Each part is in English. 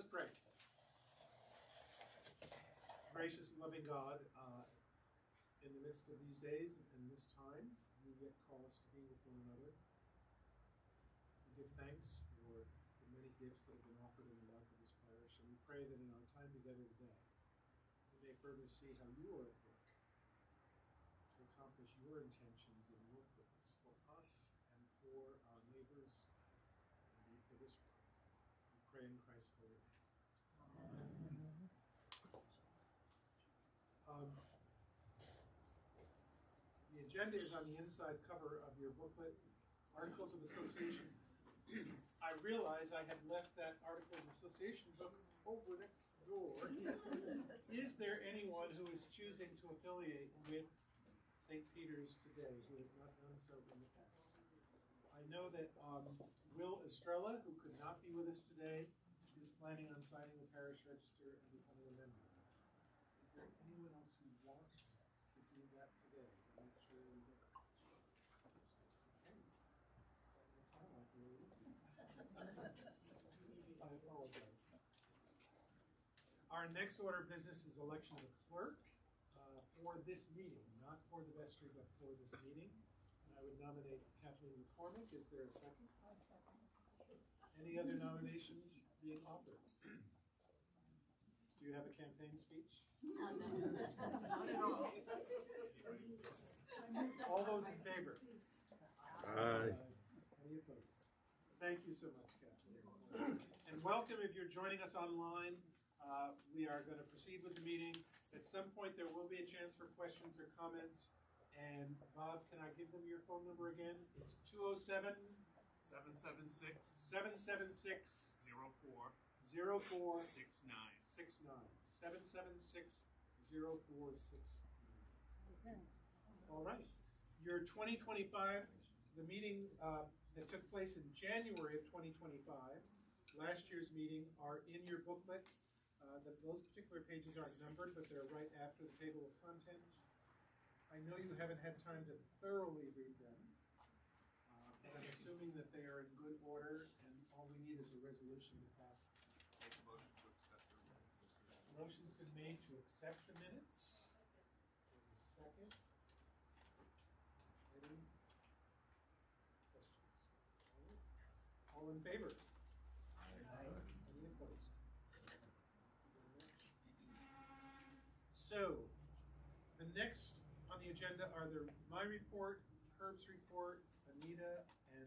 Let us pray. Gracious and loving God, in the midst of these days and this time, you yet call us to be with one another. We give thanks for the many gifts that have been offered in the life of this parish, and we pray that in our time together today, we may further see how you are at work to accomplish your intentions and your purpose for us and for our neighbors, and indeed for this world. We pray in Christ's holy name. Amen. The agenda is on the inside cover of your booklet, Articles of Association. I realize I had left that Articles of Association book over next door. Is there anyone who is choosing to affiliate with St. Peter's today who has not done so in the past? I know that Will Estrella, who could not be with us today, is planning on signing the parish register and becoming a member. Is there anyone else who wants to do that today? Make sure we look. I apologize. Our next order of business is election of a clerk for this meeting, not for the vestry, but for this meeting. And I would nominate Kathleen McCormick. Is there a second? I'll second. Any other nominations being offered? Do you have a campaign speech? No, not at all. All those in favor? Aye. Any opposed? Thank you so much, Kathleen. And welcome if you're joining us online. We are going to proceed with the meeting. At some point, there will be a chance for questions or comments. And Bob, can I give them your phone number again? It's 776 776 04 04 69. 776 0469. All right. Your 2025, the meeting that took place in January of 2025, last year's meeting, are in your booklet. Those particular pages aren't numbered, but they're right after the table of contents. I know you haven't had time to thoroughly read them, but I'm assuming that they are in good order, and all we need is a resolution to pass. Make a motion to accept the minutes as presented. Motion's been made to accept the minutes. There's a second. Any questions? All in favor? Aye. Any opposed? So, the next on the agenda are my report, Herb's report, Anita, and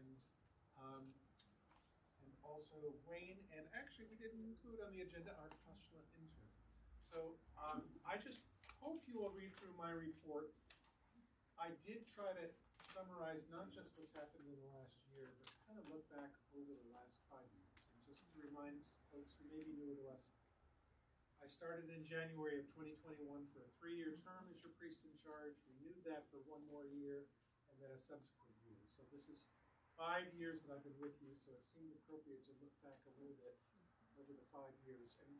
also Wayne. And actually, we didn't include on the agenda our postulant intern. So I just hope you will read through my report. I did try to summarize not just what's happened in the last year, but kind of look back over the last 5 years. And just to remind folks who may be newer to us, I started in January of 2021 for a 3-year term as your priest in charge, renewed that for 1 more year, and then a subsequent year. So this is 5 years that I've been with you, so it seemed appropriate to look back a little bit over the 5 years. And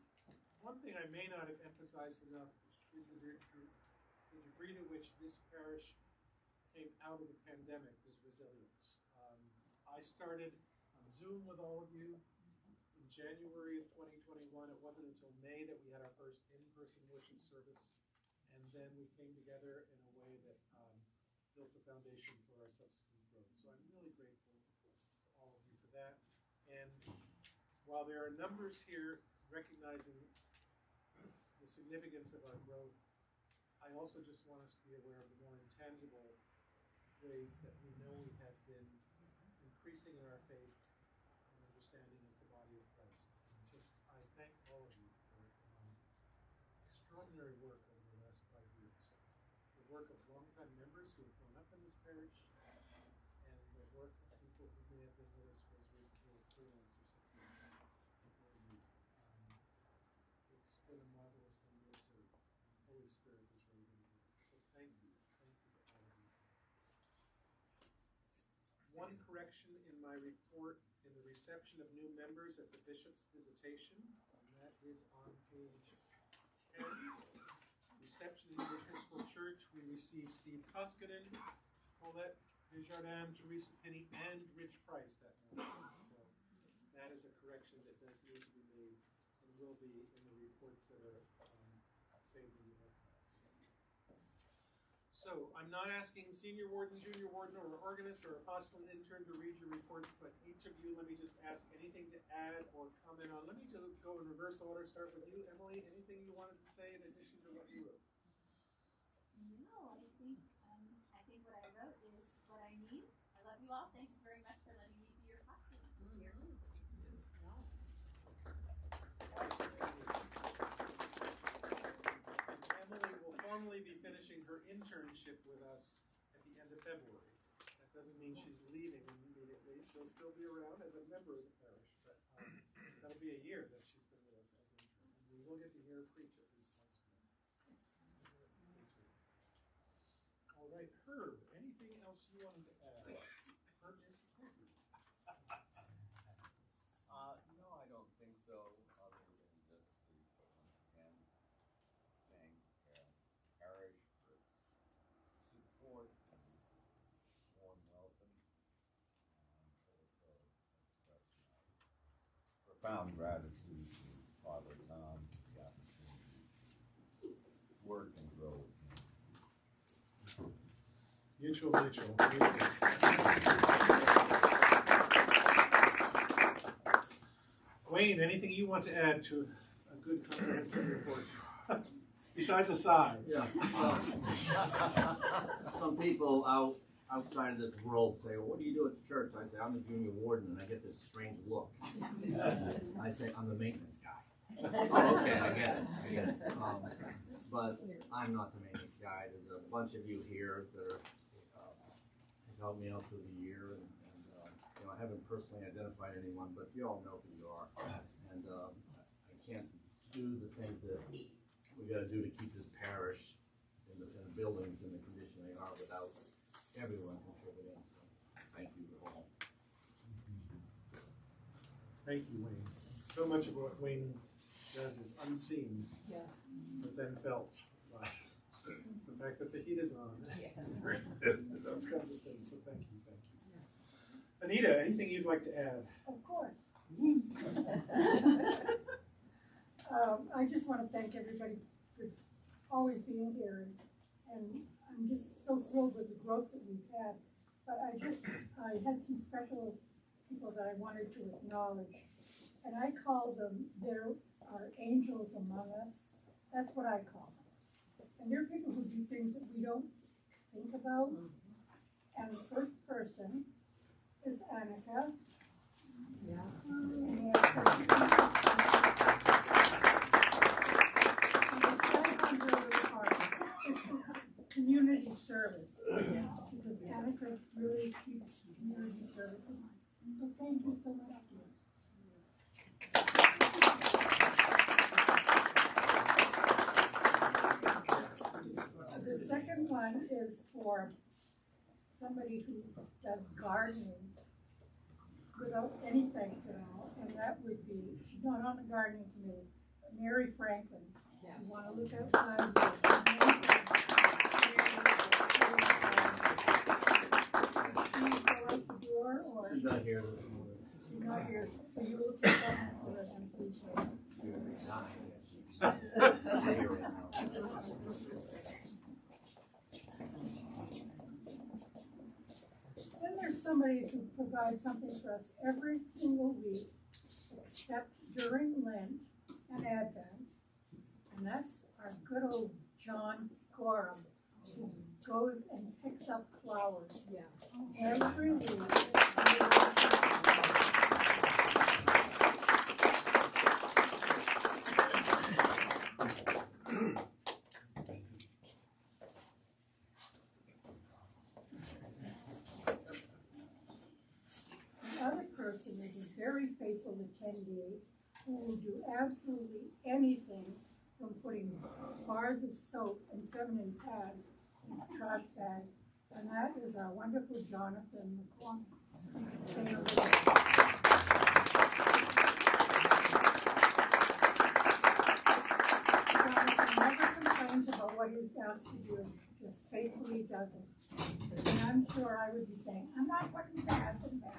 one thing I may not have emphasized enough is the degree to which this parish came out of the pandemic with resilience. I started on Zoom with all of you in January of 2021. It wasn't until May that we had our first in-person worship service, and then we came together in a way that built the foundation for our subsequent growth. So I'm really grateful to all of you for that. And while there are numbers here recognizing the significance of our growth, I also just want us to be aware of the more intangible ways that we know we have been increasing in our faith and understanding as the body of Christ. And I thank all of you for extraordinary work over the last 5 years. The work of longtime members who have grown up in this parish, and the work of people who may have been with us for as recently as 3 months or 6 months before you. It's been a marvelous thing to observe. The Holy Spirit has really been here. So thank you. Thank you to all of you. One correction in my report in the reception of new members at the bishop's visitation, and that is on page 10. Reception in the Episcopal Church, we received Steve Koskinen, Paulette Desjardins, Teresa Penny, and Rich Price that morning. So that is a correction that does need to be made in will be in the reports that are saved in the archive. So I'm not asking senior warden, junior warden, or organist, or postulant intern to read your reports, but each of you, let me just ask anything to add or comment on. Let me just go in reverse order. Start with you, Emily. Anything you wanted to say in addition to what you wrote? No, I think what I wrote is what I need. I love you all. Thanks very much for letting me be your postulant this year. Emily will formally be finishing her internship with us at the end of February. That doesn't mean she's leaving immediately. She'll still be around as a member of the parish, but that'll be a year that she's been with us as intern. And we will get to hear her preach at least once a month. Stay tuned. All right, Herb, anything else you wanted to add? Herb is No, I don't think so, other than just to, once again, thank Parish for its support and warm welcome, and also express my profound gratitude to Father Tom for the opportunities to work and grow with him. mutual. Wayne, anything you want to add to a good comprehensive report? Besides a sigh. Yeah. Some people outside of this world say, well, what do you do at the church? I say, I'm the junior warden, and I get this strange look. I say, I'm the maintenance guy. Oh, okay, I get it. But I'm not the maintenance guy. There's a bunch of you here that are, have helped me out through the year, and I haven't personally identified anyone, but you all know who you are. And I can't do the things that we got to do to keep this parish in the buildings in the condition they are without everyone contributing. So thank you all. Thank you, Wayne. So much of what Wayne does is unseen, but then felt by the fact that the heat is on. Those kinds of things. So thank you. Anita, anything you'd like to add? Of course. I just want to thank everybody for always being here, and I'm just so thrilled with the growth that we've had. But I had some special people that I wanted to acknowledge, and I call them, there are angels among us. That's what I call them. And they're people who do things that we don't think about. And the first person is Annika. Community service. Because Annika really keeps community service in mind. So thank you so much. The second one is for somebody who does gardening without any thanks at all, and that would be, she's not on the gardening committee, but Mary Franklin. Yes. You want to look outside. She's go out the door, or She's not here this morning. she's not here, so you will take that for us and appreciate it. She's here right now. Then there's somebody who provides something for us every single week, except during Lent and Advent, and that's our good old John Gorham, who goes and picks up flowers every week. Another person is a very faithful attendee who will do absolutely anything from putting bars of soap and feminine pads in a trash bag, and that is our wonderful Jonathan McClung. Jonathan never complains about what he's asked to do, just faithfully does it. And I'm sure I would be saying, I'm not putting pads in bags.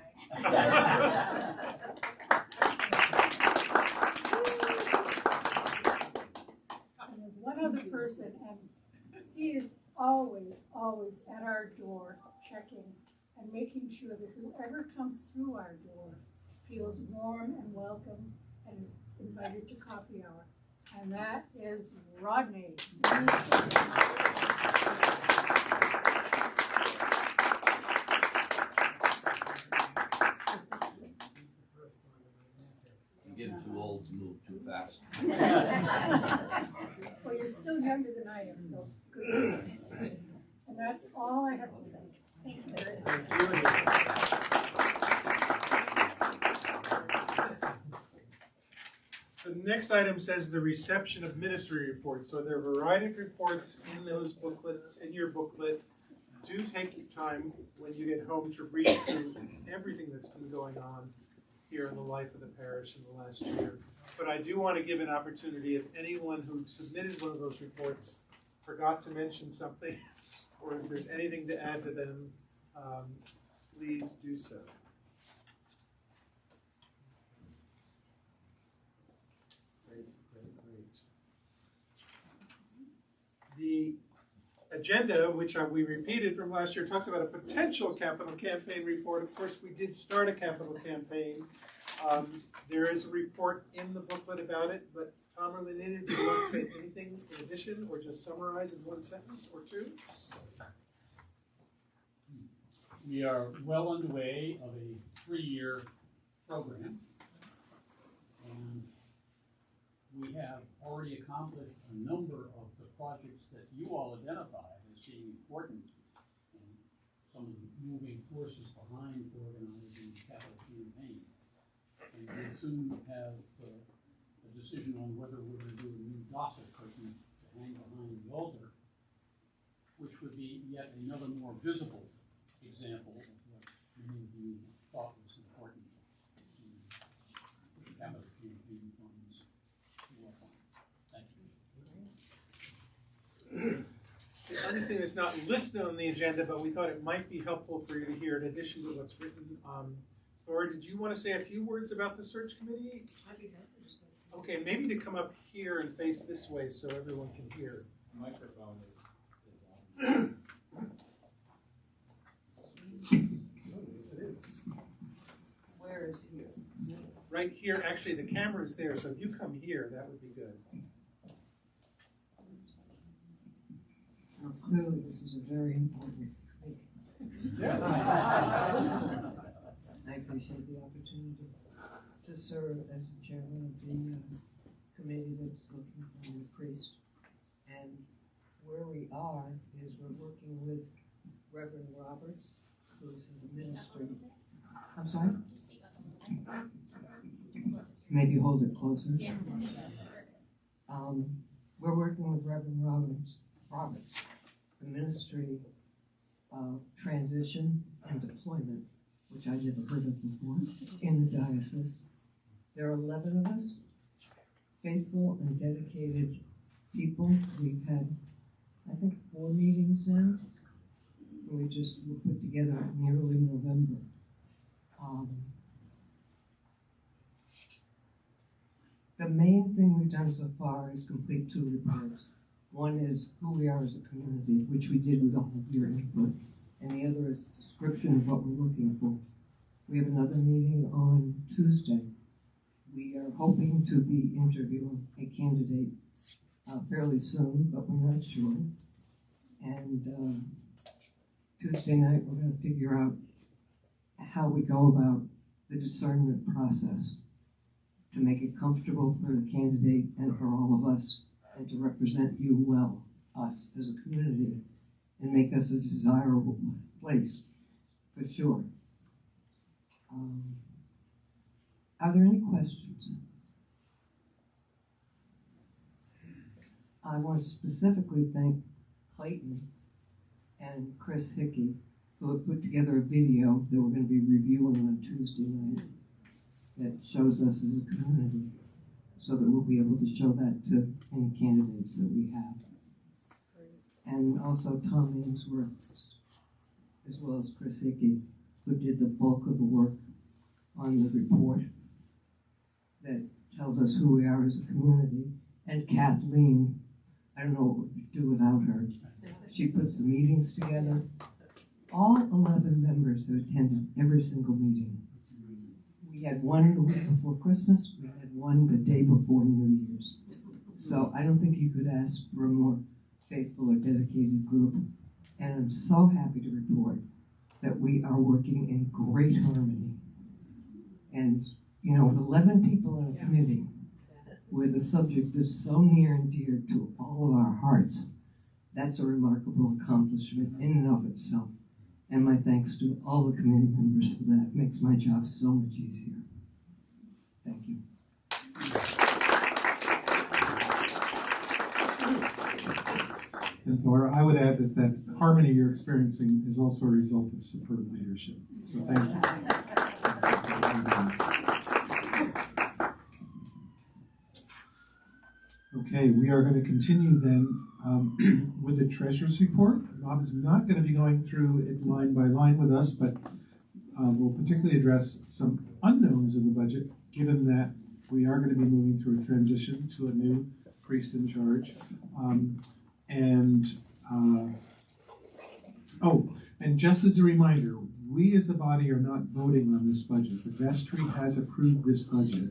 checking, and making sure that whoever comes through our door feels warm and welcome and is invited to coffee hour. And that is Rodney. I'm getting too old to move too fast. Well, you're still younger than I am, so good. And that's all I have to say. Thank you very much. The next item says the reception of ministry reports. So there are a variety of reports in those booklets, in your booklet. Do take your time when you get home to read through everything that's been going on here in the life of the parish in the last year. But I do want to give an opportunity if anyone who submitted one of those reports forgot to mention something, or if there's anything to add to them, please do so. Great. The agenda, which we repeated from last year, talks about a potential capital campaign report. Of course, we did start a capital campaign. There is a report in the booklet about it, but Tom or Lynn, do you want to say anything in addition, or just summarize in one sentence or two? We are well underway of a 3-year program, and we have already accomplished a number of the projects that you all identified as being important and some of the moving forces behind organizing the capital campaign. And we'll soon have a decision on whether we're going to do a new gossip curtain to hang behind the altar, which would be yet another more visible example of what many of you thought was important to capital campaign funds to work on. Thank you. The other thing that's not listed on the agenda, but we thought it might be helpful for you to hear in addition to what's written. Thor, did you want to say a few words about the search committee? I'd be happy to say. Okay, maybe to come up here and face this way so everyone can hear. The microphone is on. Yes, it is. Where is here? Right here, actually, the camera is there, so if you come here, that would be good. Now, clearly, this is a very important meeting. Yes. I appreciate the opportunity to serve as the chairman of the committee that's looking for a priest. And where we are is we're working with Reverend Roberts, who's in the ministry. I'm sorry? Maybe hold it closer. We're working with Reverend Roberts, the ministry of transition and deployment, which I never heard of before, in the diocese. There are 11 of us, faithful and dedicated people. We've had, I think, 4 meetings now. We just were put together in early November. The main thing we've done so far is complete 2 reports. One is who we are as a community, which we did with all of your input, and the other is a description of what we're looking for. We have another meeting on Tuesday. We are hoping to be interviewing a candidate fairly soon, but we're not sure. And Tuesday night, we're going to figure out how we go about the discernment process to make it comfortable for the candidate and for all of us, and to represent you well, us as a community, and make us a desirable place, for sure. Are there any questions? I want to specifically thank Clayton and Chris Hickey, who have put together a video that we're going to be reviewing on Tuesday night that shows us as a community, so that we'll be able to show that to any candidates that we have. And also Tom Ainsworth, as well as Chris Hickey, who did the bulk of the work on the report that tells us who we are as a community. And Kathleen, I don't know what we'd do without her. She puts the meetings together. all 11 members have attended every single meeting. We had one the week before Christmas, we had one the day before New Year's. So I don't think you could ask for a more faithful or dedicated group. And I'm so happy to report that we are working in great harmony. And, you know, with 11 people on a committee, with a subject that's so near and dear to all of our hearts, that's a remarkable accomplishment in and of itself. And my thanks to all the committee members for that. It makes my job so much easier. Thank you. And Laura, I would add that harmony you're experiencing is also a result of superb leadership. So thank you. Okay, we are going to continue then with the treasurer's report. Bob is not going to be going through it line by line with us, but we'll particularly address some unknowns in the budget, given that we are going to be moving through a transition to a new priest in charge. And just as a reminder, we as a body are not voting on this budget. The vestry has approved this budget,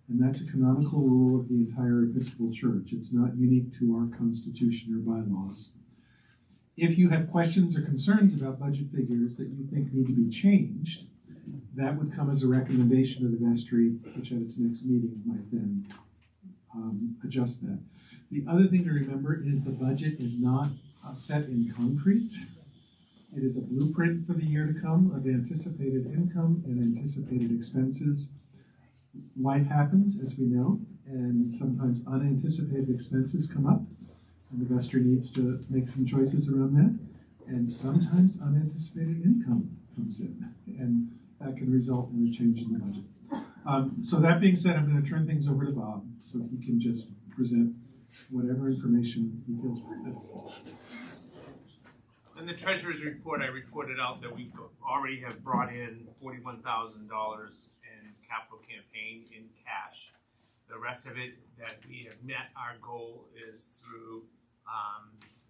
and that's a canonical rule of the entire Episcopal Church. It's not unique to our constitution or bylaws. If you have questions or concerns about budget figures that you think need to be changed, that would come as a recommendation to the vestry, which at its next meeting might then adjust that. The other thing to remember is the budget is not set in concrete. It is a blueprint for the year to come of anticipated income and anticipated expenses. Life happens, as we know, and sometimes unanticipated expenses come up, and the vestry needs to make some choices around that. And sometimes unanticipated income comes in, and that can result in a change in the budget. So that being said, I'm going to turn things over to Bob so he can just present whatever information he feels good. In the treasurer's report, I reported out that we already have brought in $41,000 in capital campaign in cash. The rest of it that we have met our goal is through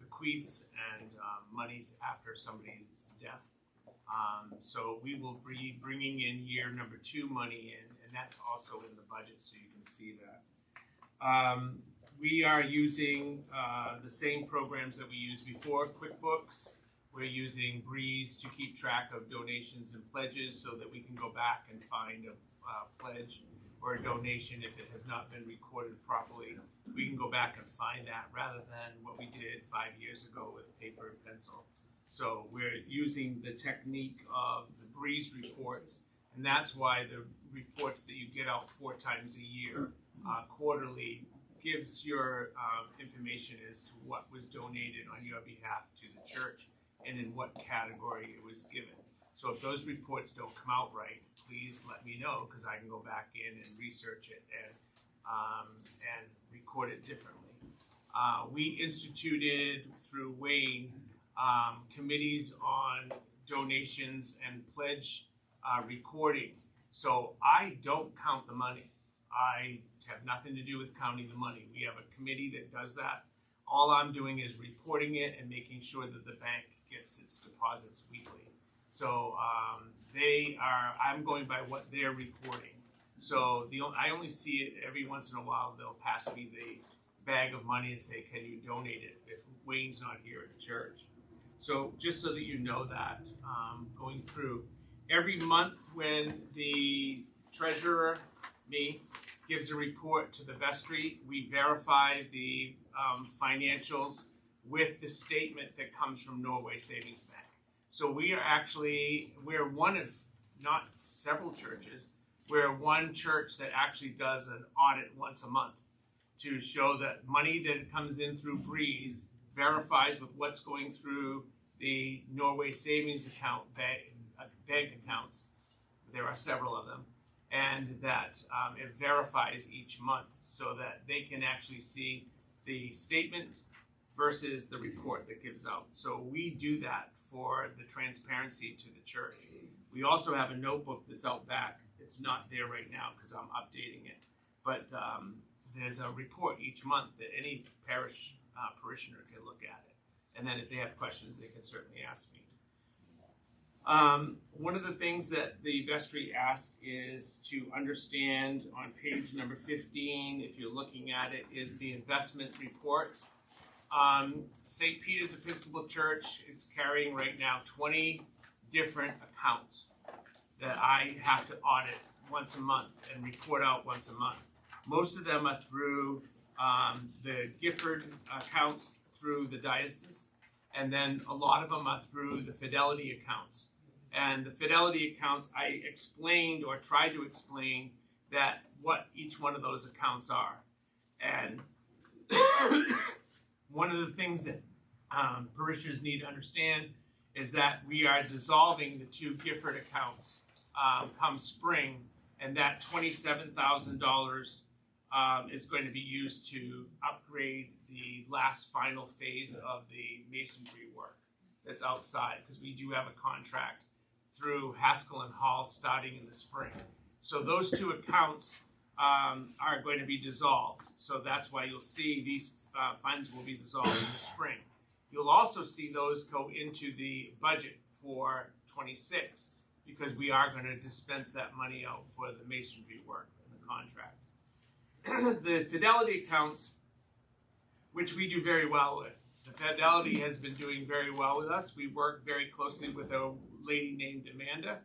bequests and monies after somebody's death. So we will be bringing in year number 2 money in, and that's also in the budget, so you can see that. We are using the same programs that we used before, QuickBooks. We're using Breeze to keep track of donations and pledges so that we can go back and find a pledge or a donation if it has not been recorded properly. We can go back and find that rather than what we did 5 years ago with paper and pencil. So we're using the technique of the Breeze reports, and that's why the reports that you get out 4 times a year, quarterly, gives your information as to what was donated on your behalf to the church and in what category it was given. So if those reports don't come out right, please let me know, because I can go back in and research it and record it differently. We instituted through Wayne committees on donations and pledge recording. So I don't count the money. I have nothing to do with counting the money. We have a committee that does that. All I'm doing is reporting it and making sure that the bank gets its deposits weekly. So I'm going by what they're reporting. So I only see it every once in a while. They'll pass me the bag of money and say, can you donate it if Wayne's not here at church? So just so that you know that, going through every month when the treasurer, me, gives a report to the vestry, we verify the financials with the statement that comes from Norway Savings Bank. So we're one of, not several churches, we're one church that actually does an audit once a month to show that money that comes in through Breeze verifies with what's going through the Norway Savings account, bank accounts. There are several of them. And that it verifies each month so that they can actually see the statement versus the report that gives out. So we do that for the transparency to the church. We also have a notebook that's out back. It's not there right now because I'm updating it. But there's a report each month that any parish parishioner can look at it. And then if they have questions, they can certainly ask me. One of the things that the vestry asked is to understand on page number 15, if you're looking at it, is the investment reports. St. Peter's Episcopal Church is carrying right now 20 different accounts that I have to audit once a month and report out once a month. Most of them are through the Gifford accounts through the diocese, and then a lot of them are through the Fidelity accounts. And the Fidelity accounts, I explained or tried to explain that what each one of those accounts are. And one of the things that parishioners need to understand is that we are dissolving the two Gifford accounts come spring, and that $27,000 is going to be used to upgrade the last final phase of the masonry work that's outside, because we do have a contract through Haskell and Hall starting in the spring. So those two accounts are going to be dissolved. So that's why you'll see these funds will be dissolved in the spring. You'll also see those go into the budget for 26, because we are going to dispense that money out for the masonry work and the contract. The Fidelity accounts, which we do very well with. The Fidelity has been doing very well with us. We work very closely with a lady named Amanda.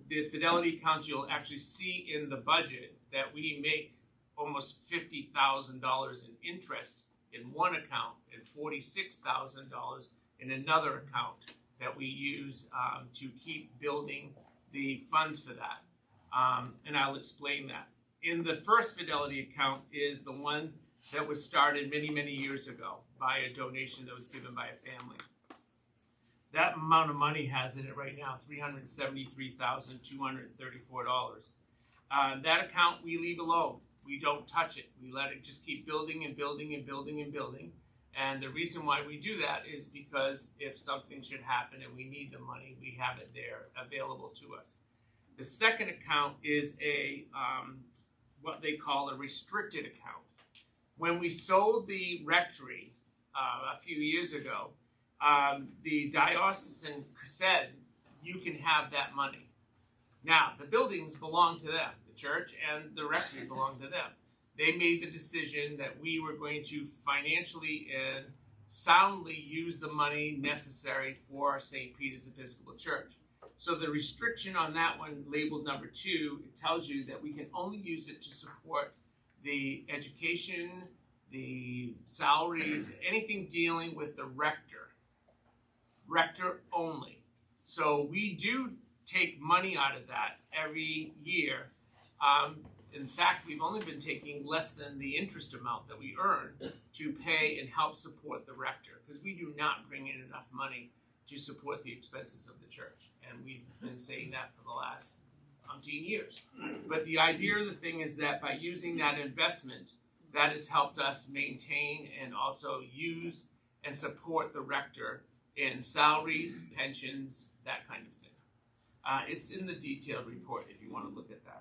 The Fidelity accounts, you'll actually see in the budget that we make almost $50,000 in interest in one account and $46,000 in another account that we use to keep building the funds for that. And I'll explain that. In the first Fidelity account is the one that was started many, many years ago by a donation that was given by a family. That amount of money has in it right now $373,234. That account we leave alone. We don't touch it. We let it just keep building and building and building and building. And the reason why we do that is because if something should happen and we need the money, we have it there available to us. The second account is a what they call a restricted account. When we sold the rectory a few years ago, the diocesan said, you can have that money. Now, the buildings belong to them. The church and the rectory belong to them. They made the decision that we were going to financially and soundly use the money necessary for St. Peter's Episcopal Church. So the restriction on that one, labeled number 2, it tells you that we can only use it to support the education, the salaries, anything dealing with the rector only. So we do take money out of that every year. In fact, we've only been taking less than the interest amount that we earn to pay and help support the rector, because we do not bring in enough money to support the expenses of the church. And we've been saying that for the last 15 years. But the idea of the thing is that by using that investment, that has helped us maintain and also use and support the rector in salaries, pensions, that kind of thing. It's in the detailed report if you want to look at that.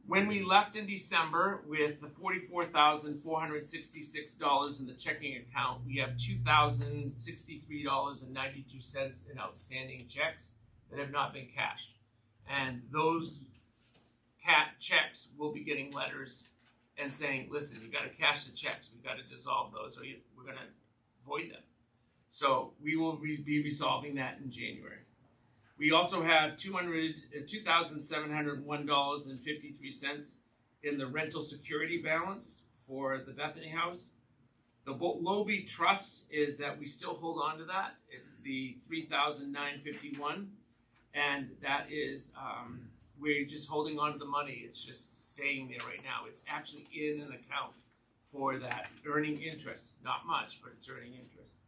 When we left in December with the $44,466 in the checking account, we have $2,063.92 in outstanding checks that have not been cashed. And those checks will be getting letters and saying, listen, you got to cash the checks. We've got to dissolve those or we're going to void them. So we will be resolving that in January. We also have $2,701.53 in the rental security balance for the Bethany House. The Lobie Trust is that we still hold on to that. It's the $3,951, and that is we're just holding on to the money. It's just staying there right now. It's actually in an account for that, earning interest. Not much, but it's earning interest.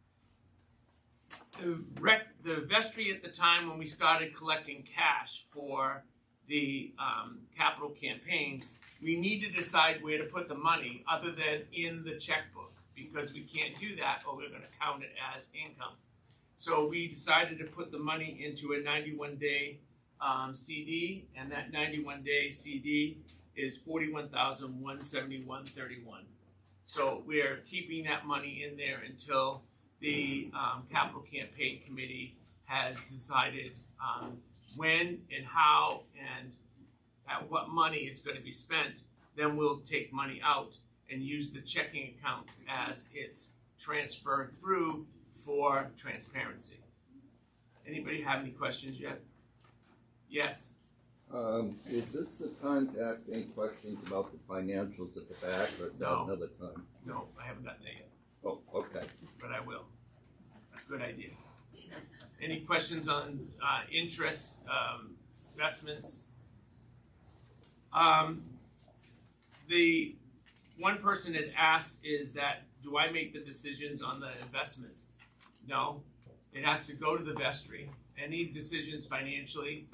The vestry at the time when we started collecting cash for the capital campaign, we need to decide where to put the money other than in the checkbook, because we can't do that or we're going to count it as income. So we decided to put the money into a 91-day CD, and that 91-day CD is $41,171.31. So we're keeping that money in there until the capital campaign committee has decided when and how and at what money is going to be spent, then we'll take money out and use the checking account as it's transferred through for transparency. Anybody have any questions yet? Yes. Is this the time to ask any questions about the financials at the back, or is that No. another time? No, I haven't gotten there yet, Oh, okay. but I will. Good idea. Any questions on interest, investments? The one person had asked is that, do I make the decisions on the investments? No, it has to go to the vestry. Any decisions financially,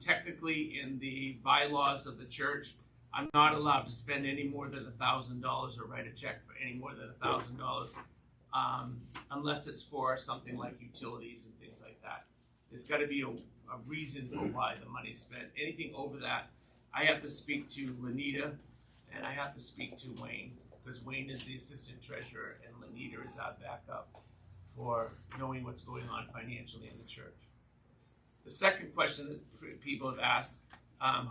technically in the bylaws of the church, I'm not allowed to spend any more than $1,000 or write a check for any more than $1,000, unless it's for something like utilities and things like that. There's got to be a reason for why the money's spent. Anything over that, I have to speak to Lanita and I have to speak to Wayne, because Wayne is the assistant treasurer and Lanita is our backup for knowing what's going on financially in the church. The second question that people have asked,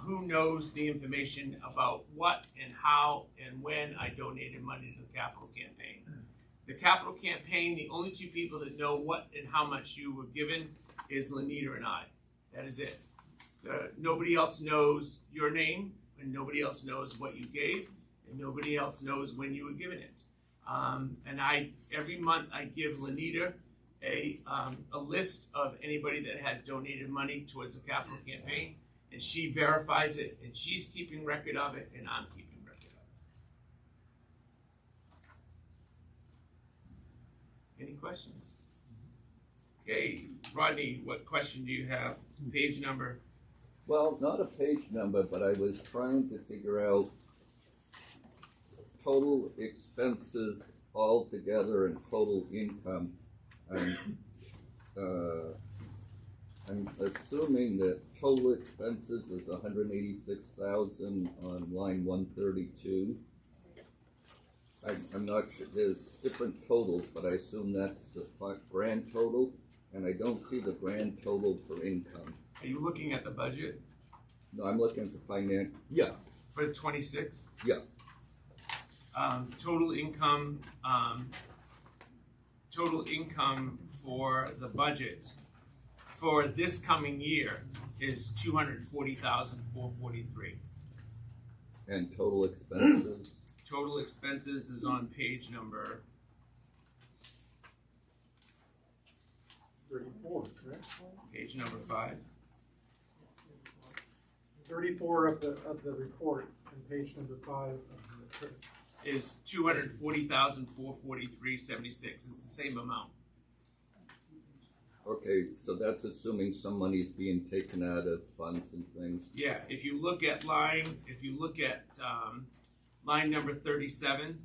who knows the information about what and how and when I donated money to the capital campaign? The capital campaign, the only two people that know what and how much you were given is Lanita and I. That is it. Nobody else knows your name, and nobody else knows what you gave, and nobody else knows when you were given it. And every month I give Lanita a list of anybody that has donated money towards the capital campaign, and she verifies it, and she's keeping record of it, and I'm keeping record of it. Any questions? Okay, Rodney, what question do you have? Page number? Well, not a page number, but I was trying to figure out total expenses altogether and total income. I'm assuming that total expenses is $186,000 on line 132. I'm not sure, there's different totals, but I assume that's the grand total, and I don't see the grand total for income. Are you looking at the budget No, I'm looking for finance, yeah, for 26? yeah. Total income for the budget for this coming year is $240,443. And total expenses? Total expenses is on page number 34, correct? page number 5. 34 of the report and page number 5 of the church. Is $240,443.76. It's the same amount. Okay, so that's assuming some money's being taken out of funds and things. Yeah, if you look at line number 37,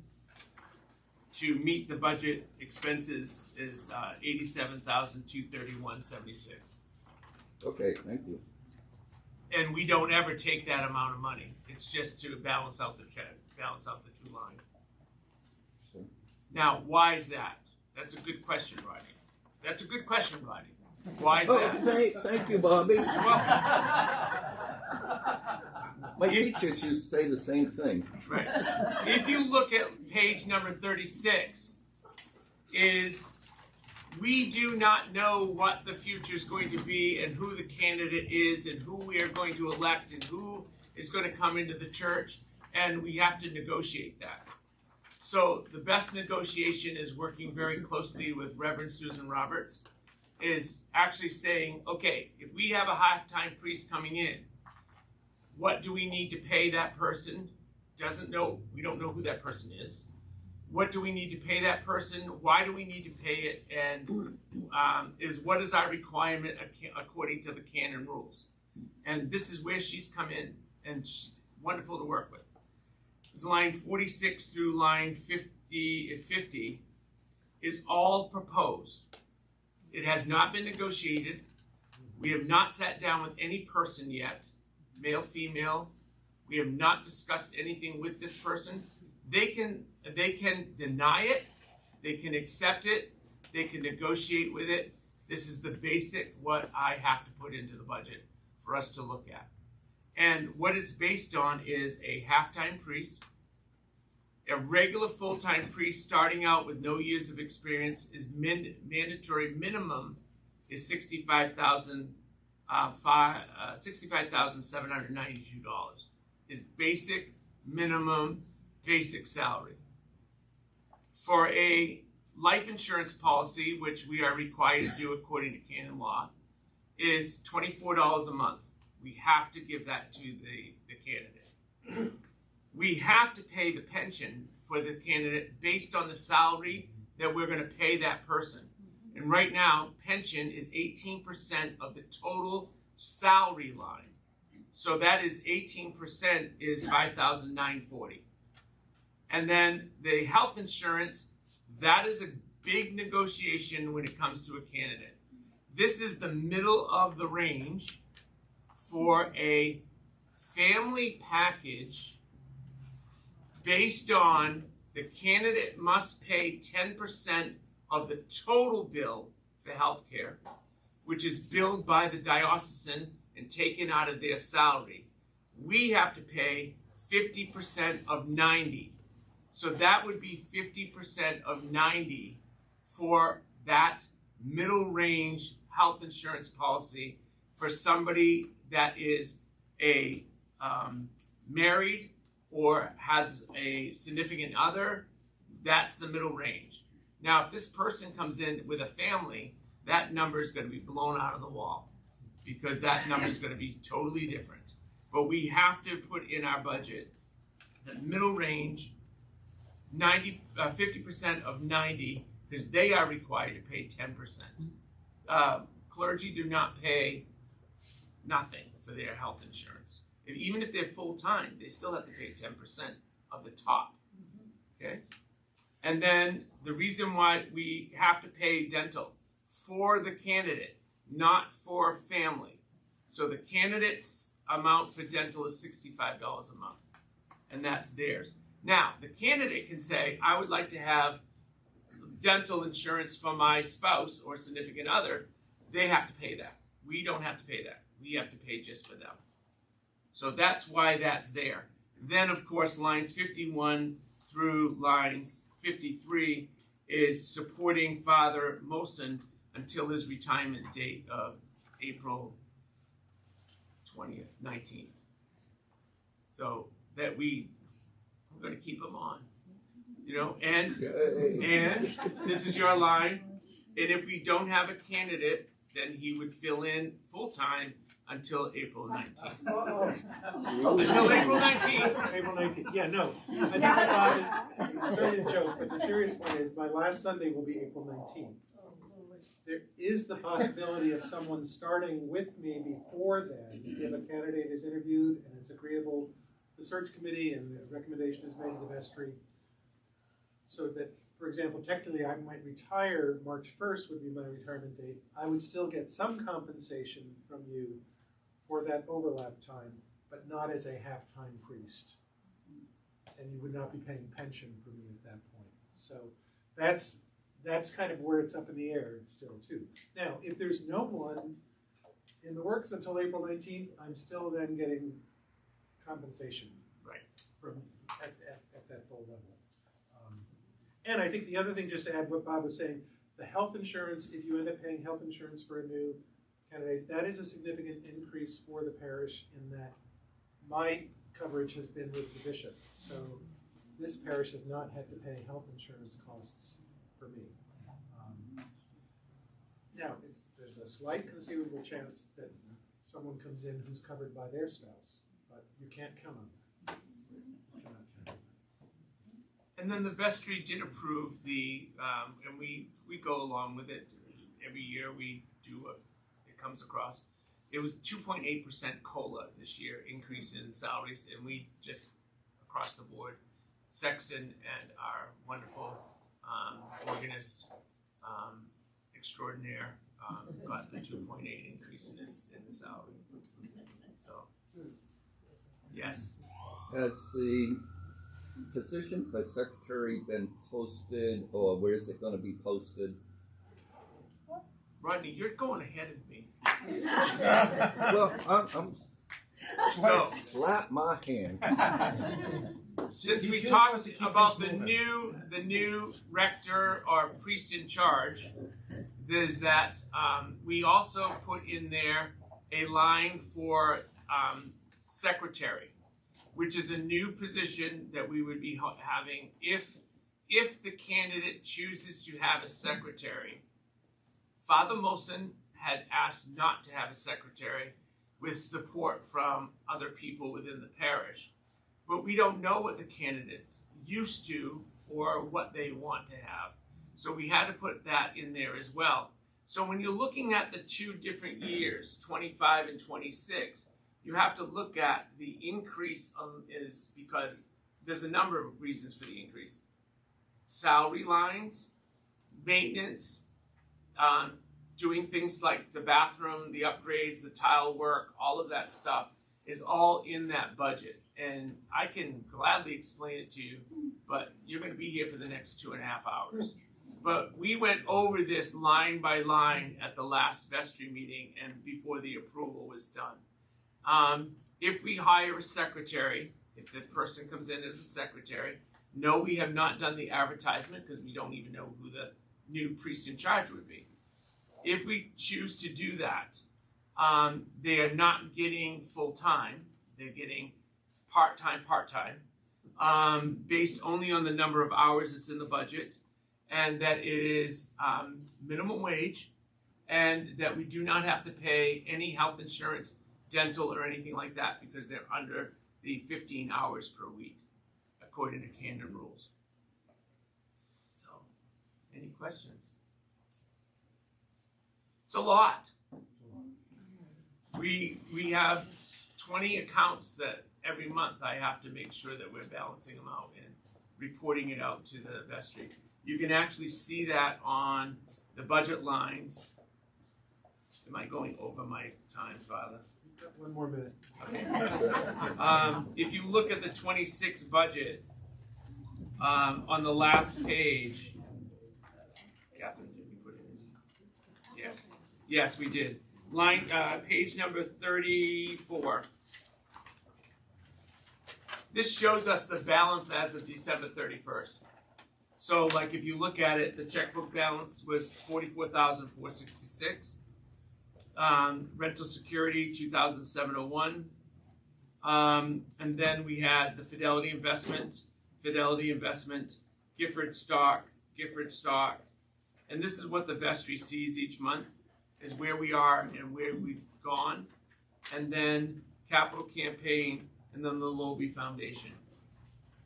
to meet the budget expenses is $87,231.76. Okay, thank you. And we don't ever take that amount of money. It's just to balance out the check, balance out the two lines. Sure. Now, why is that? That's a good question, Rodney. That's a good question, Rodney. Why is that? Thank you, Bobby. Well, My teachers used to say the same thing. right. If you look at page number 36, we do not know what the future is going to be and who the candidate is and who we are going to elect and who is going to come into the church, and we have to negotiate that. So the best negotiation is working very closely with Reverend Susan Roberts, is actually saying, okay, if we have a half-time priest coming in, what do we need to pay that person? We don't know who that person is. What do we need to pay that person? Why do we need to pay it? And what is our requirement according to the canon rules? And this is where she's come in, and she's wonderful to work with. This line 46 through line 50 is all proposed. It has not been negotiated. We have not sat down with any person yet, male, female. We have not discussed anything with this person. They can deny it, they can accept it, they can negotiate with it, This is the basic what I have to put into the budget for us to look at. And what it's based on is a half-time priest. A regular full-time priest starting out with no years of experience is mandatory minimum is $65,792 is basic minimum basic salary. For a life insurance policy, which we are required to do according to canon law, is $24 a month. We have to give that to the candidate. We have to pay the pension for the candidate based on the salary that we're going to pay that person. And right now, pension is 18% of the total salary line. So that is 18% is $5,940. And then the health insurance, that is a big negotiation when it comes to a candidate. This is the middle of the range for a family package based on the candidate must pay 10% of the total bill for health care, which is billed by the diocesan and taken out of their salary. We have to pay 50% of 90. So that would be 50% of 90 for that middle range health insurance policy for somebody that is a married or has a significant other. That's the middle range. Now, if this person comes in with a family, that number is going to be blown out of the wall because that number is going to be totally different. But we have to put in our budget the middle range, 50% of 90, because they are required to pay 10%. Clergy do not pay nothing for their health insurance. Even if they're full-time, they still have to pay 10% of the top. Okay? And then the reason why we have to pay dental for the candidate, not for family. So the candidate's amount for dental is $65 a month, and that's theirs. Now, the candidate can say, I would like to have dental insurance for my spouse or significant other. They have to pay that. We don't have to pay that. We have to pay just for them. So that's why that's there. Then, of course, lines 51 through lines 53 is supporting Father Mosen until his retirement date of April 20th, 19th. So that we're going to keep him on, and this is your line. And if we don't have a candidate, then he would fill in full-time until April 19th. Until April 19th. April 19th. Yeah, no. I think about it. Sorry to joke, but the serious point is my last Sunday will be April 19th. There is the possibility of someone starting with me before then. If a candidate is interviewed and it's agreeable, the search committee and the recommendation is made to the vestry. So that, for example, technically I might retire, March 1st would be my retirement date. I would still get some compensation from you for that overlap time, but not as a half-time priest. And you would not be paying pension for me at that point. So that's kind of where it's up in the air still, too. Now, if there's no one in the works until April 19th, I'm still then getting compensation from at that full level. And I think the other thing, just to add what Bob was saying, the health insurance, if you end up paying health insurance for a new candidate, that is a significant increase for the parish in that my coverage has been with the bishop. So this parish has not had to pay health insurance costs for me. Now, there's a slight conceivable chance that someone comes in who's covered by their spouse, but you can't count on that. And then the vestry did approve the, and we go along with it. Every year we do what it comes across. It was 2.8% COLA this year, increase in salaries, and we just, across the board, sexton and our wonderful organist extraordinaire got the 2.8 increase in the salary. So, yes. Has the position for secretary been posted, or where is it going to be posted? Rodney, you're going ahead of me. Well, I'm So, slap my hand. since we He just talked wants to keep about things the new rector or priest in charge, there's that we also put in there a line for secretary, which is a new position that we would be having if the candidate chooses to have a secretary. Father Mosen had asked not to have a secretary with support from other people within the parish. But we don't know what the candidates used to or what they want to have. So we had to put that in there as well. So when you're looking at the two different years, 25 and 26, you have to look at the increase is because there's a number of reasons for the increase. Salary lines, maintenance, doing things like the bathroom, the upgrades, the tile work, all of that stuff is all in that budget. And I can gladly explain it to you, but you're going to be here for the next 2.5 hours. But we went over this line by line at the last vestry meeting and before the approval was done. If we hire a secretary, if the person comes in as a secretary, no, we have not done the advertisement because we don't even know who the new priest in charge would be. If we choose to do that, they are not getting full-time. They're getting part-time, based only on the number of hours that's in the budget, and that it is minimum wage, and that we do not have to pay any health insurance, dental, or anything like that because they're under the 15 hours per week, according to Camden rules. So, any questions? It's a lot. We have 20 accounts that every month I have to make sure that we're balancing them out and reporting it out to the vestry. You can actually see that on the budget lines. Am I going over my time, Father? You've got 1 more minute. Okay. If you look at the 26 budget, on the last page, Catherine, did we put it in? Yes. Yes, we did. Line, page number 34. This shows us the balance as of December 31st. So, like, if you look at it, the checkbook balance was $44,466. Rental security, $2,701. And then we had the Fidelity investment, Gifford stock. And this is what the vestry sees each month, is where we are and where we've gone. And then capital campaign, and then the Lowy Foundation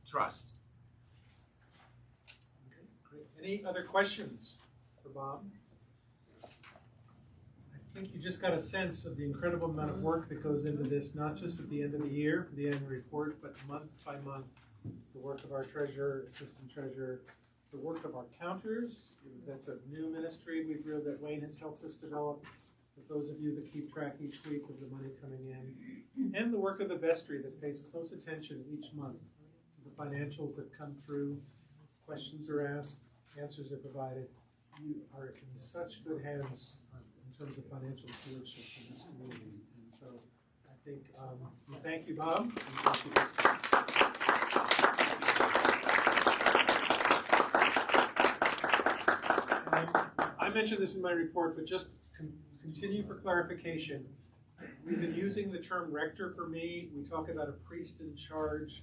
Trust. Okay, great. Any other questions for Bob? I think you just got a sense of the incredible amount of work that goes into this, not just at the end of the year for the annual report, but month by month. The work of our treasurer, assistant treasurer, the work of our counters. That's a new ministry that Wayne has helped us develop. For those of you that keep track each week of the money coming in. And the work of the vestry that pays close attention each month to the financials that come through. Questions are asked, answers are provided. You are in such good hands in terms of financial stewardship in this community. And so I think we thank you, Bob. And thank you, I mentioned this in my report, but just continue for clarification. We've been using the term rector for me. We talk about a priest in charge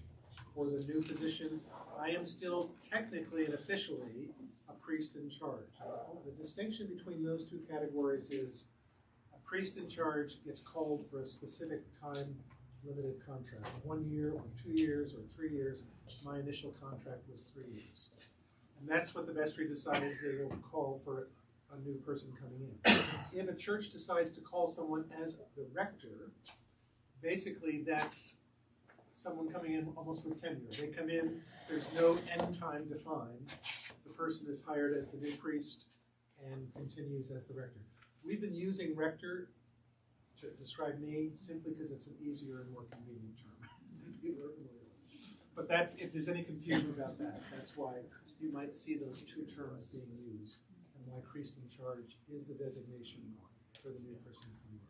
for the new position. I am still technically and officially a priest in charge. The distinction between those two categories is a priest in charge gets called for a specific time limited contract, 1 year or 2 years or 3 years. My initial contract was 3 years. And that's what the vestry decided they will call for a new person coming in. If a church decides to call someone as the rector, basically that's someone coming in almost with tenure. They come in, there's no end time defined. The person is hired as the new priest and continues as the rector. We've been using rector to describe me simply because it's an easier and more convenient term. But if there's any confusion about that, that's why you might see those two terms being used and my priest in charge is the designation for the new person coming in.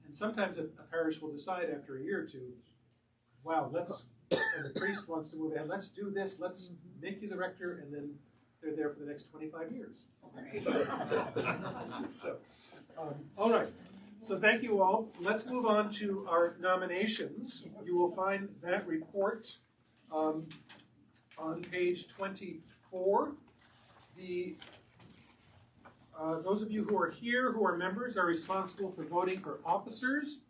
And sometimes a parish will decide after a year or two, wow, and the priest wants to move ahead, let's do this, let's make you the rector, and then they're there for the next 25 years. So, all right. So thank you all. Let's move on to our nominations. You will find that report on page 24. Those of you who are here, who are members, are responsible for voting for officers.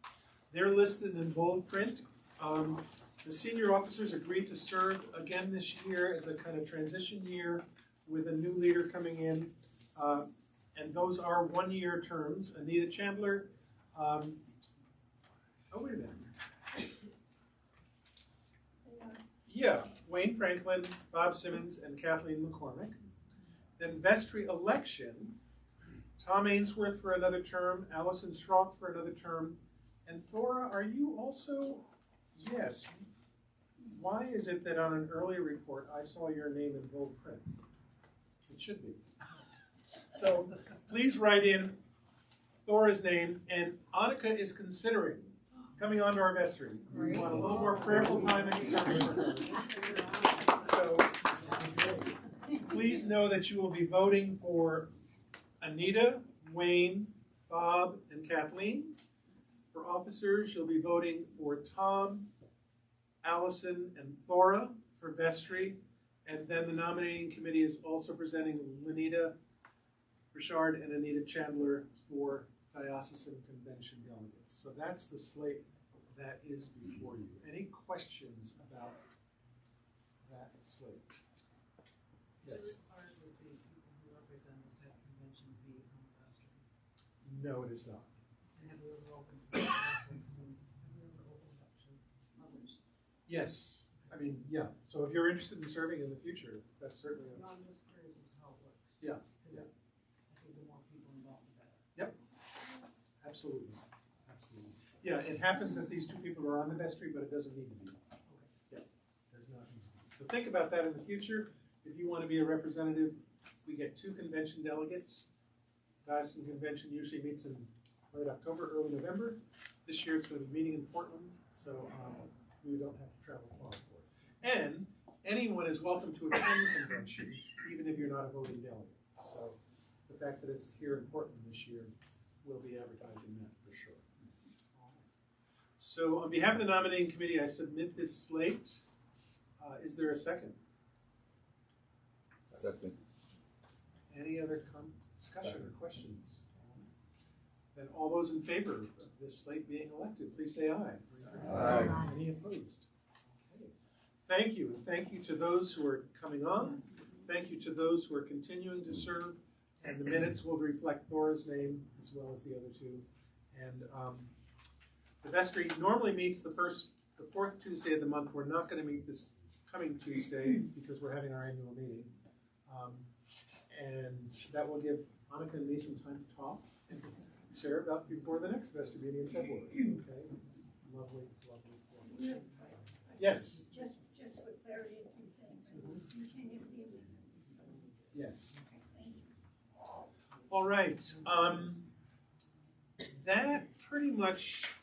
They're listed in bold print. The senior officers agreed to serve again this year as a kind of transition year with a new leader coming in. And those are one-year terms. Anita Chandler, oh, wait a minute. Yeah, Wayne Franklin, Bob Simmons, and Kathleen McCormick. Then vestry election, Tom Ainsworth for another term, Allison Schroth for another term, and Thora, are you also? Yes. Why is it that on an earlier report I saw your name in bold print? It should be. So please write in Thora's name, and Annika is considering coming onto our vestry. We want a little more prayerful time and serving for her. So please know that you will be voting for Anita, Wayne, Bob, and Kathleen. For officers, you'll be voting for Tom, Allison, and Thora for vestry. And then the nominating committee is also presenting Lenita Richard and Anita Chandler for diocesan convention delegates. So that's the slate that is before you. Any questions about that slate? Yes. Required that the people who represent us at convention be on the vestry? No, it is not. And have we ever opened others? Yes. I mean, yeah. So if you're interested in serving in the future, that's certainly No, I'm just curious as to how it works. Yeah. Yeah. I think the more people involved, the better. Yep. Absolutely. Absolutely. Yeah, it happens that these two people are on the vestry, but it doesn't need to be. Okay. Yeah, does not need to be. So think about that in the future. If you want to be a representative, we get 2 convention delegates. Diocesan convention usually meets in late October, early November. This year it's going to be meeting in Portland, so we don't have to travel far for it. And anyone is welcome to attend convention, even if you're not a voting delegate. So the fact that it's here in Portland this year, we'll be advertising that for sure. So on behalf of the nominating committee, I submit this slate. Is there a second? Second. Any other discussion or questions? Then all those in favor of this slate being elected, please say aye. Aye. Any opposed? Okay. Thank you, and thank you to those who are coming on. Thank you to those who are continuing to serve. And the minutes will reflect Thora's name as well as the other two. And the vestry normally meets the 4th Tuesday of the month. We're not going to meet this coming Tuesday because we're having our annual meeting. And that will give Annika and me some time to talk and share about before the next vestry meeting in February. Okay? Lovely, lovely. Yes? Just for clarity, a few things. Can you feel it? Yes. All right. That pretty much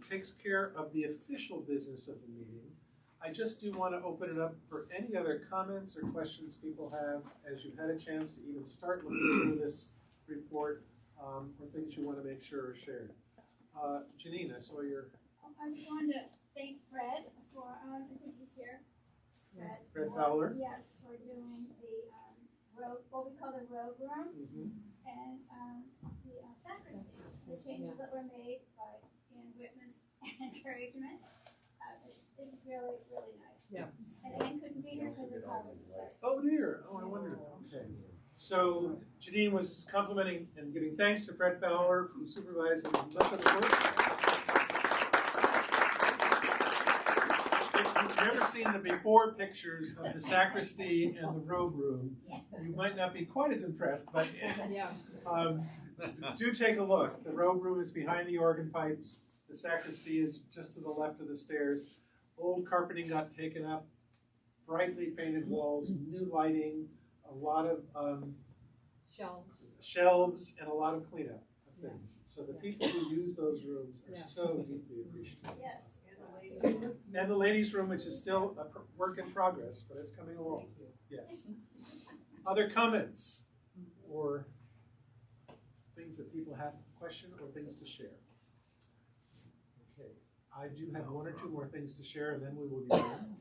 takes care of the official business of the meeting. I just do want to open it up for any other comments or questions people have as you've had a chance to even start looking through this report, or things you want to make sure are shared. Janine, I saw your... I just wanted to thank Fred for, I think he's here. Fred Fowler? Yes, for doing the road, what we call the road room, and the sacristy, the changes that were made by Ian Whitman's encouragement. It's really, really nice. Yes. And Anne couldn't be here because of college. Oh dear, oh I wondered. Okay. So Janine was complimenting and giving thanks to Fred Fowler, who supervised much of the work. If you've never seen the before pictures of the sacristy and the robe room, you might not be quite as impressed, but do take a look. The robe room is behind the organ pipes. The sacristy is just to the left of the stairs. Old carpeting got taken up, brightly painted walls, new lighting, a lot of shelves, and a lot of cleanup of things. So the people who use those rooms are so deeply appreciated. Yes. And the ladies' room, which is still a work in progress, but it's coming along. Yes. Other comments or things that people have question or things to share? Okay, I do have one or two more things to share, and then we will be done.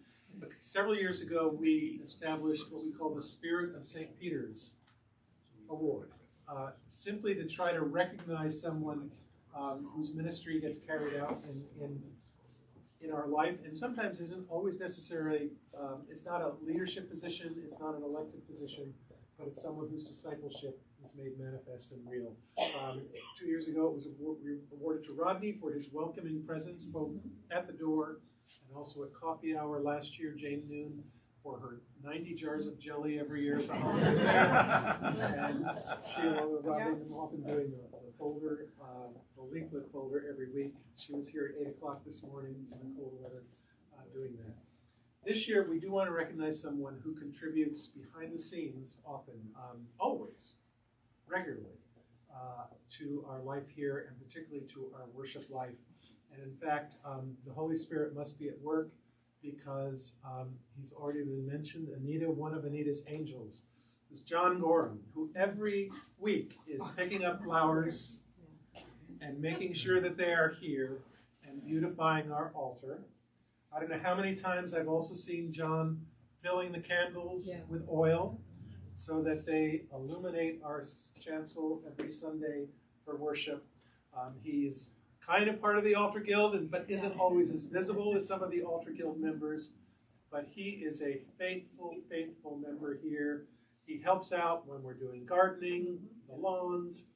Several years ago, we established what we call the Spirit of St. Peter's Award, simply to try to recognize someone whose ministry gets carried out in our life, and sometimes isn't always necessarily, it's not a leadership position, it's not an elected position, but it's someone whose discipleship is made manifest and real. 2 years ago, it was awarded to Rodney for his welcoming presence, both at the door and also at coffee hour last year. Jane Noon for her 90 jars of jelly every year for holiday. And she, along with Rodney, have often doing the folder, the leaflet folder every week. She was here at 8 o'clock this morning in the cold weather doing that. This year, we do want to recognize someone who contributes behind the scenes often, always, regularly, to our life here and particularly to our worship life. And in fact, the Holy Spirit must be at work because he's already been mentioned. Anita, one of Anita's angels, is John Gorham, who every week is picking up flowers and making sure that they are here and beautifying our altar. I don't know how many times I've also seen John filling the candles with oil so that they illuminate our chancel every Sunday for worship. He's kind of part of the Altar Guild, but isn't always as visible as some of the Altar Guild members. But he is a faithful, faithful member here. He helps out when we're doing gardening, the lawns.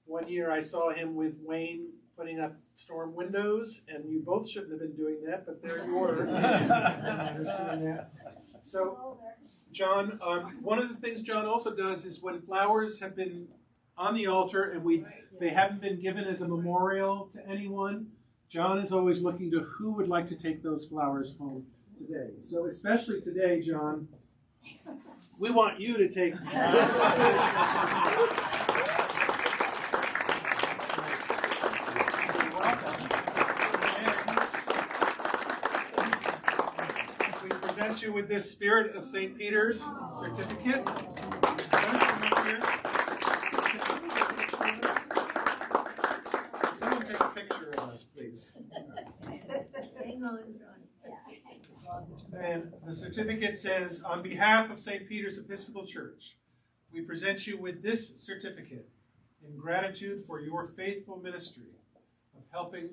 One year I saw him with Wayne putting up storm windows, and you both shouldn't have been doing that, but there you were. That. So, John, one of the things John also does is when flowers have been on the altar and they haven't been given as a memorial to anyone, John is always looking to who would like to take those flowers home today. So especially today, John, we want you to take we present you with this Spirit of St. Peter's certificate. Someone take a picture of us, please. Hang on, And the certificate says, on behalf of St. Peter's Episcopal Church, we present you with this certificate in gratitude for your faithful ministry of helping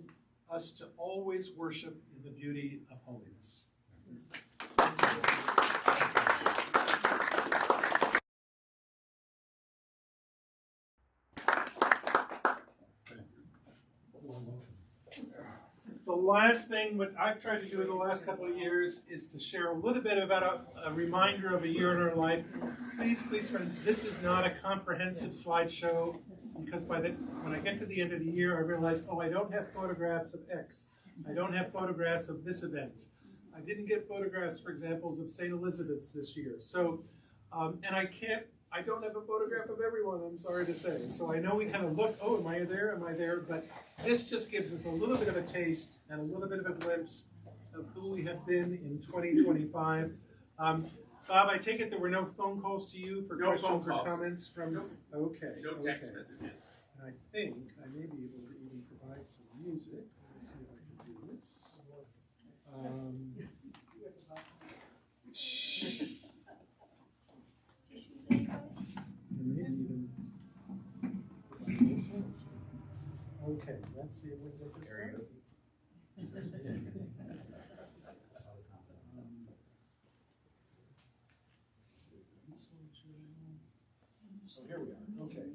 us to always worship in the beauty of holiness. The last thing, what I've tried to do in the last couple of years, is to share a little bit about a reminder of a year in our life. Please, friends, this is not a comprehensive slideshow, because when I get to the end of the year, I realize, I don't have photographs of X. I don't have photographs of this event. I didn't get photographs, for examples, of St. Elizabeth's this year. So, and I don't have a photograph of everyone, I'm sorry to say. So I know we kind of look, am I there? Am I there? But this just gives us a little bit of a taste and a little bit of a glimpse of who we have been in 2025. Bob, I take it there were no phone calls to you for questions or comments from? Nope. Okay. No text messages. And I think I may be able to even provide some music. Let me see if I can do this. And maybe even. Okay, let's see if we can get this started. So here we are. Okay.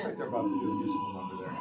like they're about to do a musical number there.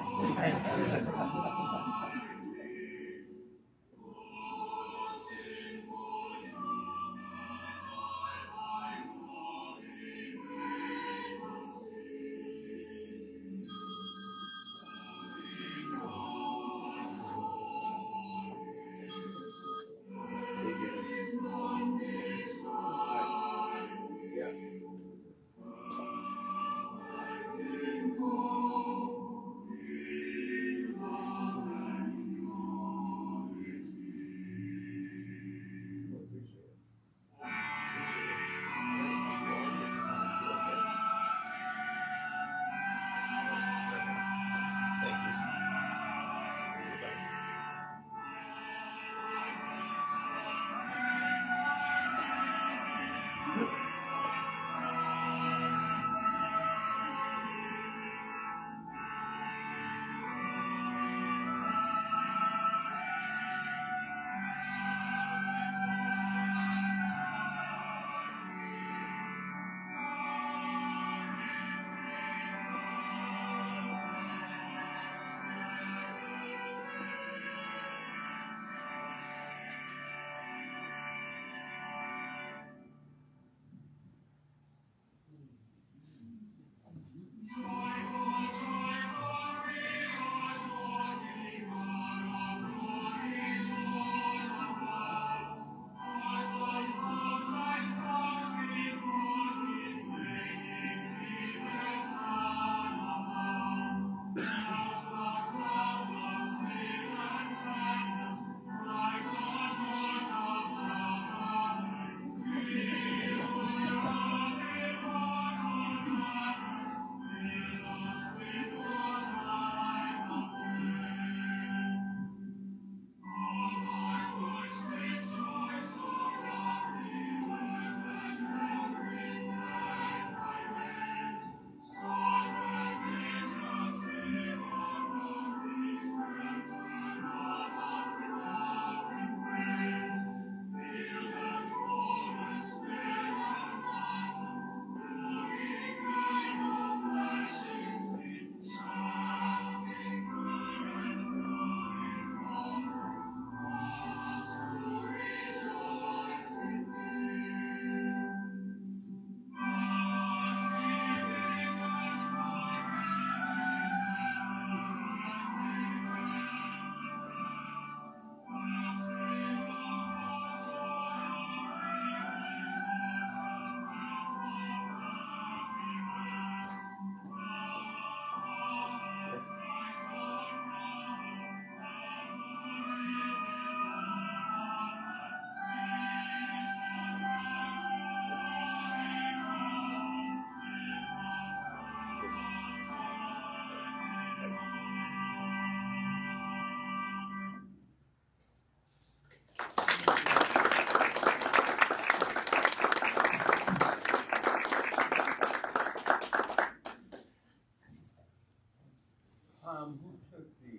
Who took the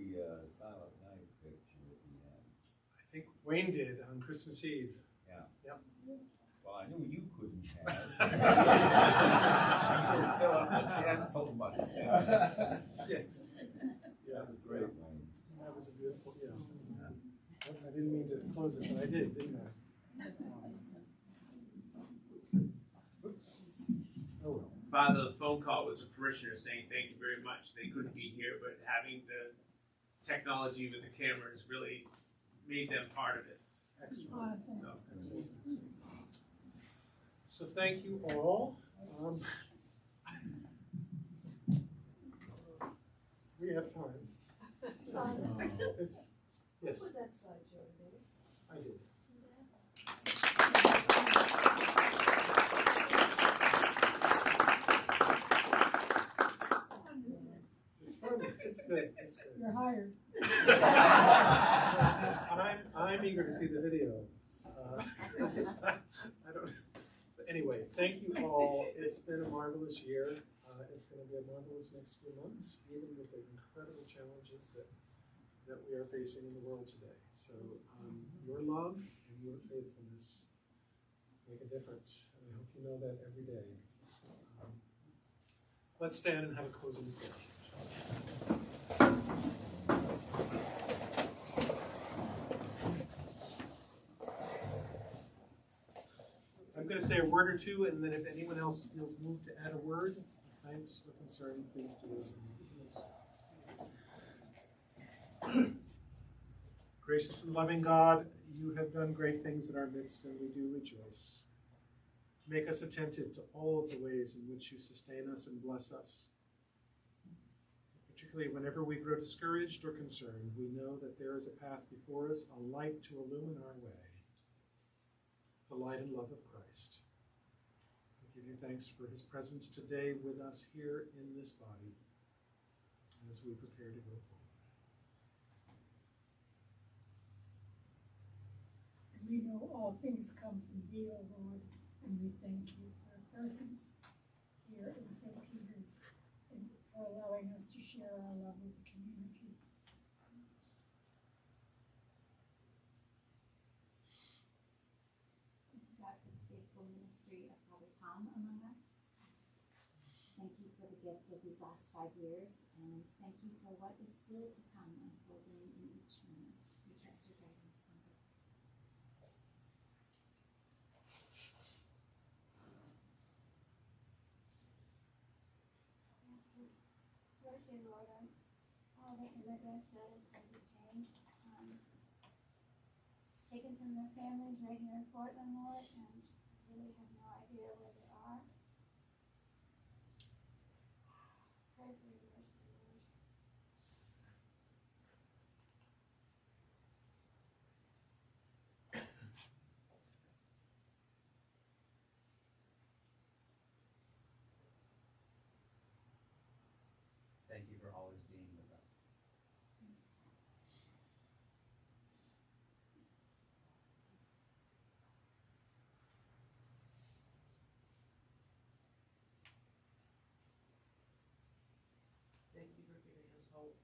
Silent Night picture at the end? I think Wayne did on Christmas Eve. Yeah. Yep. Well, I knew you couldn't have. You were still on the cancel button. Yes. Yeah. That was great, Wayne. That was a beautiful, yeah. I didn't mean to close it, but I did, didn't I? Oops. Oh well. Father, the phone call was a parishioner saying thank you very much. They couldn't be here, but having the technology with the cameras really made them part of it. Excellent. Awesome. So, Excellent. So thank you all. We have time. It's, yes. I did. It's fun. It's good. It's good. You're hired. I'm eager to see the video. I don't. But anyway, thank you all. It's been a marvelous year. It's going to be a marvelous next few months, even with the incredible challenges that we are facing in the world today. So your love and your faithfulness make a difference, and I hope you know that every day. Let's stand and have a closing prayer. I'm going to say a word or two, and then if anyone else feels moved to add a word, thanks or concern, please do. Gracious and loving God, you have done great things in our midst, and we do rejoice. Make us attentive to all of the ways in which you sustain us and bless us. Particularly whenever we grow discouraged or concerned, we know that there is a path before us, a light to illumine our way, the light and love of Christ. We give you thanks for his presence today with us here in this body as we prepare to go forward. And we know all things come from thee, O Lord, and we thank you for your presence here in St. Peter's and for allowing us to share our love with the community. Thank you, God, for the faithful ministry of Father Tom among us. Thank you for the gift of these last 5 years, and thank you for what is still to come unfolding in each moment. We trust your guidance, Father. Ask you mercy, Lord, on all the immigrants that have been detained, taken from their families right here in Portland, Lord, and really have no idea where they are. Pray for your mercy, Lord. Thank you for always being with us. Thank you for giving us hope.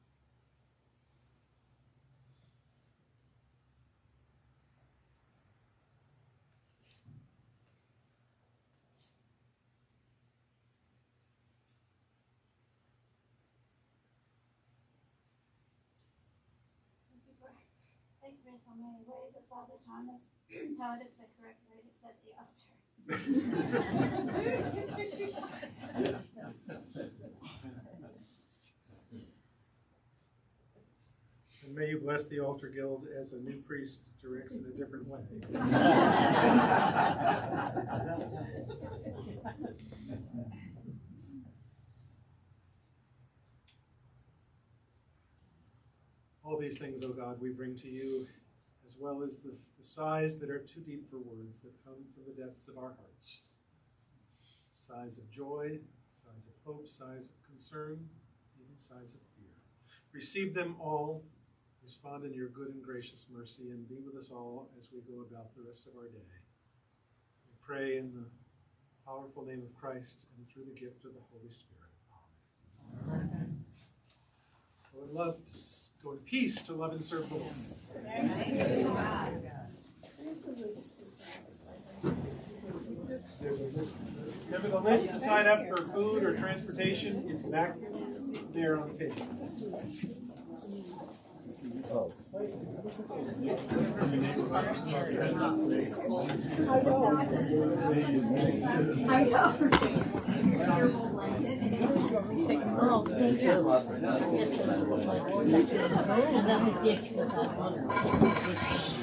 Thank you for so many ways that Father Thomas taught us the correct way to set the altar. And may you bless the Altar Guild as a new priest directs in a different way. All these things, O God, we bring to you, as well as the sighs that are too deep for words that come from the depths of our hearts. Sighs of joy, sighs of hope, sighs of concern, even sighs of fear. Receive them all, respond in your good and gracious mercy, and be with us all as we go about the rest of our day. We pray in the powerful name of Christ and through the gift of the Holy Spirit. Amen. Go in love, go in peace to love and serve the Lord. There's a list. Remember the list to sign up for food or transportation is back there on the table. Oh, thank you.